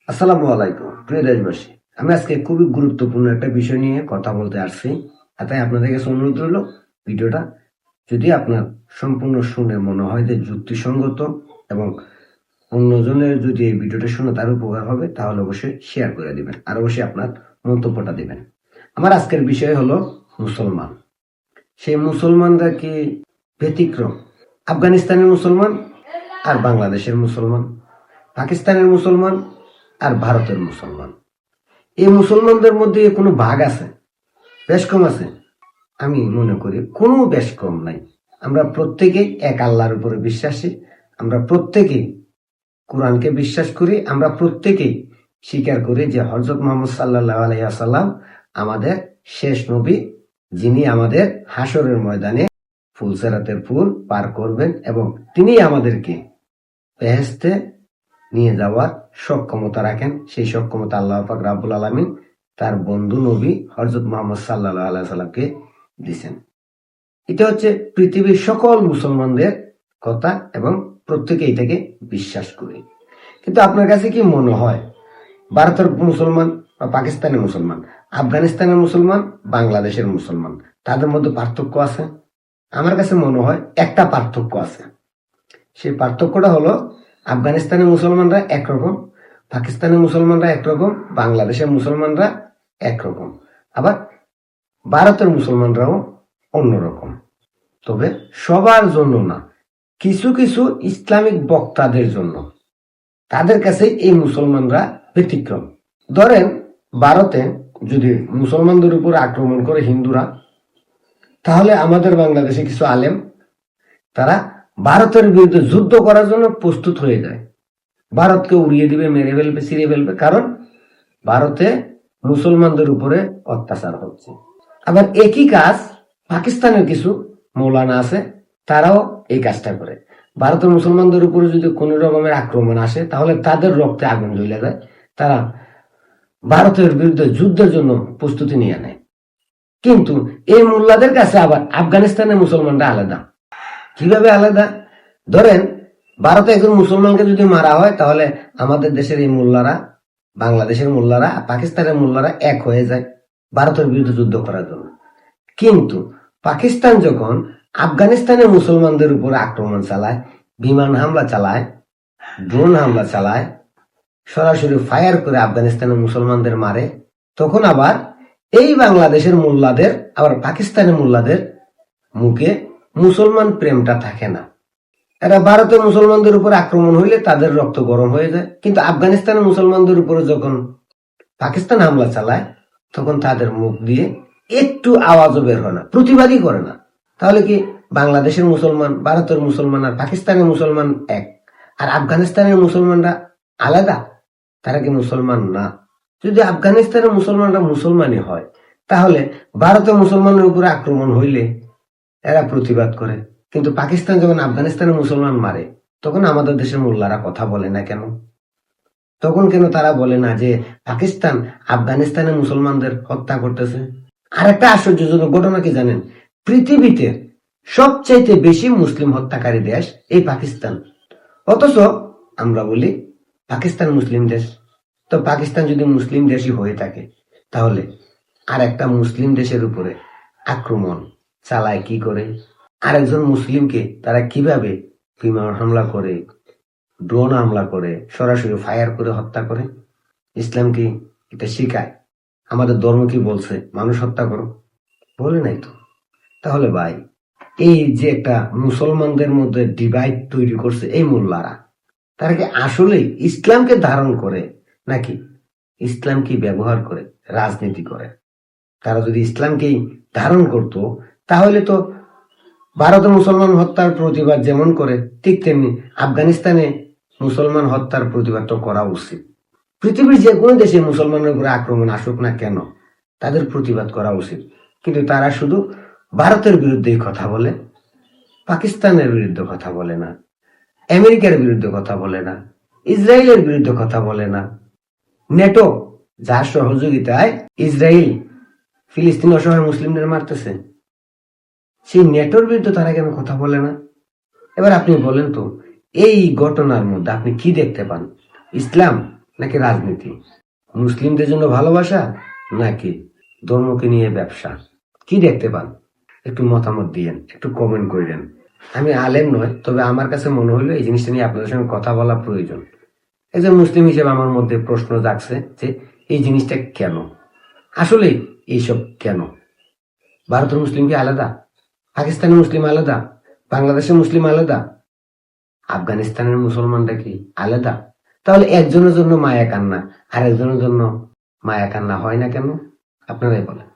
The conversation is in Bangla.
আসসালামু আলাইকুম প্রিয় দেশবাসী। আমি আজকে খুবই গুরুত্বপূর্ণ একটা বিষয় নিয়ে কথা বলতে আসছি। তাই আপনাদের কাছে অনুরোধ রইল, ভিডিওটা যদি আপনার সম্পূর্ণ শুনে মনে হয় যে যুক্তিসঙ্গত এবং অন্যজনের যদি এই ভিডিওটা শুনে তার উপকার হবে, তাহলে অবশ্যই শেয়ার করে দিবেন আর অবশ্যই আপনার মন্তব্যটা দিবেন। আমার আজকের বিষয় হলো মুসলমান। সেই মুসলমানরা কি ব্যতিক্রম? আফগানিস্তানের মুসলমান আর বাংলাদেশের মুসলমান, পাকিস্তানের মুসলমান আর ভারতের মুসলমান, এই মুসলমানদের মধ্যে কোনো ভাগ আছে? বেশ কম আছে? আমি মনে করি কোনো বেশ কম নাই। আমরা প্রত্যেকেই এক আল্লাহর উপরে বিশ্বাসী, আমরা প্রত্যেকেই কোরআনকে বিশ্বাস করি, আমরা প্রত্যেকেই স্বীকার করি যে হযরত মুহাম্মদ সাল্লাল্লাহু আলাইহি ওয়াসাল্লাম আমাদের শেষ নবী, যিনি আমাদের হাসরের ময়দানে ফুলসেরাতের ফুল পার করবেন এবং তিনি আমাদেরকে বেহেশতে নিয়ে যাওয়ার সক্ষমতা রাখেন। সেই সক্ষমতা আল্লাহ পাক রাব্বুল আলামিন তার বন্ধু নবী হযরত মুহাম্মদ সাল্লাল্লাহু আলাইহি সাল্লামকে দিয়েছেন। এটা হচ্ছে পৃথিবীর সকল মুসলমানদের কথা এবং প্রত্যেকে এটাকে বিশ্বাস করে। কিন্তু আপনার কাছে কি মনে হয় ভারতের মুসলমান বা পাকিস্তানের মুসলমান, আফগানিস্তানের মুসলমান, বাংলাদেশের মুসলমান, তাদের মধ্যে পার্থক্য আছে? আমার কাছে মনে হয় একটা পার্থক্য আছে। সেই পার্থক্যটা হলো আফগানিস্তানের মুসলমানরা একরকম, পাকিস্তানের মুসলমানরা একরকম, বাংলাদেশের মুসলমানরা একরকম, আবার ভারতের মুসলমানরাও অন্যরকম। তবে সবার জন্য না, কিছু কিছু ইসলামিক বক্তাদের জন্য, তাদের কাছে এই মুসলমানরা ব্যতিক্রম। ধরেন ভারতে যদি মুসলমানদের উপর আক্রমণ করে হিন্দুরা, তাহলে আমাদের বাংলাদেশে কিছু আলেম তারা ভারতের বিরুদ্ধে যুদ্ধ করার জন্য প্রস্তুত হয়ে যায়। ভারতকে উড়িয়ে দিবে, মেরে ফেলবে, ছিঁড়ে ফেলবে, কারণ ভারতে মুসলমানদের উপরে অত্যাচার হচ্ছে। আবার একই কাজ পাকিস্তানের কিছু মৌলানা আছে, তারাও এই কাজটা করে। ভারতের মুসলমানদের উপরে যদি কোন রকমের আক্রমণ আসে, তাহলে তাদের রক্তে আগুন জ্বলে যায়, তারা ভারতের বিরুদ্ধে যুদ্ধের জন্য প্রস্তুতি নিয়ে নেয়। কিন্তু এই মোল্লাদের কাছে আবার আফগানিস্তানের মুসলমানরা আলাদা। কিভাবে আলাদা? ধরেন ভারতে একজন মুসলমানকে যদি মারা হয়, তাহলে আমাদের দেশের এই মোল্লারা, বাংলাদেশের মোল্লারা, পাকিস্তানের মোল্লারা এক হয়ে যায় ভারতের বিরুদ্ধে যুদ্ধ করার জন্য। কিন্তু পাকিস্তান যখন আফগানিস্তানের মুসলমানদের উপর আক্রমণ চালায়, বিমান হামলা চালায়, ড্রোন হামলা চালায়, সরাসরি ফায়ার করে আফগানিস্তানের মুসলমানদের মারে, তখন আবার এই বাংলাদেশের মোল্লাদের, আবার পাকিস্তানের মোল্লাদের মুখে মুসলমান প্রেমটা থাকে না। এরা ভারতের মুসলমানদের উপর আক্রমণ হইলে তাদের রক্ত গরম হয়ে যায়, কিন্তু আফগানিস্তানের মুসলমানদের উপরে যখন পাকিস্তান হামলা চালায়, তখন তাদের মুখ দিয়ে একটু আওয়াজও বের হয় না, প্রতিবাদই করে না। তাহলে কি বাংলাদেশের মুসলমান, ভারতের মুসলমান আর পাকিস্তানের মুসলমান এক, আর আফগানিস্তানের মুসলমানরা আলাদা? তারা কি মুসলমান না? যদি আফগানিস্তানের মুসলমানরা মুসলমানই হয়, তাহলে ভারতের মুসলমানের উপরে আক্রমণ হইলে এরা প্রতিবাদ করে। কিন্তু পাকিস্তান যখন আফগানিস্তানের মুসলমান মারে, তখন আমাদের দেশের মোল্লারা কথা বলে না কেন? তখন কেন তারা বলে না যে পাকিস্তান আফগানিস্তানের মুসলমানদের হত্যা করতেছে? আর একটা আশ্চর্যজনক ঘটনা কি জানেন? পৃথিবীতে সবচাইতে বেশি মুসলিম হত্যাকারী দেশ এই পাকিস্তান, অথচ আমরা বলি পাকিস্তান মুসলিম দেশ। তো পাকিস্তান যদি মুসলিম দেশই হয়ে থাকে, তাহলে আর একটা মুসলিম দেশের উপরে আক্রমণ চালায় কি করে? আরেকজন মুসলিমকে তারা কিভাবে বিমান হামলা করে, ড্রোন হামলা করে, সরাসরি ফায়ার করে হত্যা করে? ইসলাম কি এটা শিখায়? আমাদের ধর্ম কি বলছে মানুষ হত্যা করো? বলে নাই তো। তাহলে ভাই, এই যে একটা মুসলমানদের মধ্যে ডিভাইড তৈরি করছে এই মোল্লারা, তারা কি আসলে ইসলামকে ধারণ করে নাকি ইসলামকে ব্যবহার করে রাজনীতি করে? তারা যদি ইসলামকেই ধারণ করত, তাহলে তো ভারতে মুসলমান হত্যার প্রতিবাদ যেমন করে, ঠিক তেমনি আফগানিস্তানে মুসলমান হত্যার প্রতিবাদ তো করা উচিত। পৃথিবীর যে কোনো দেশে মুসলমানের উপরে আক্রমণ আসুক না কেন, তাদের প্রতিবাদ করা উচিত। কিন্তু তারা শুধু ভারতের বিরুদ্ধে কথা বলে, পাকিস্তানের বিরুদ্ধে কথা বলে না, আমেরিকার বিরুদ্ধে কথা বলে না, ইসরায়েলের বিরুদ্ধে কথা বলে না। নেটো, যার সহযোগিতায় ইসরায়েল ফিলিস্তিন অসহায় মুসলিমদের মারতেছে, সেই নেটোর বিরুদ্ধে তারা কেন কথা বলে না? এবার আপনি বলেন তো, এই ঘটনার মধ্যে আপনি কি দেখতে পান? ইসলাম নাকি রাজনীতি, মুসলিমদের জন্য ভালোবাসা নাকি ধর্মকে নিয়ে ব্যবসা? কি দেখতে পান? একটু মতামত দিয়েন, একটু কমেন্ট করেন। আমি আলেম নয়, তবে আমার কাছে মনে হলো এই জিনিসটা নিয়ে আপনাদের সঙ্গে কথা বলা প্রয়োজন। একজন মুসলিম হিসেবে আমার মধ্যে প্রশ্ন জাগছে যে এই জিনিসটা কেন, আসলে এইসব কেন? ভারতের মুসলিম কি আলাদা? পাকিস্তানের মুসলিম আলাদা? বাংলাদেশের মুসলিম আলাদা? আফগানিস্তানের মুসলমানরা কি আলাদা? তাহলে একজনের জন্য মায়া কান্না আর একজনের জন্য মায়া কান্না হয় না কেন? আপনারাই বলেন।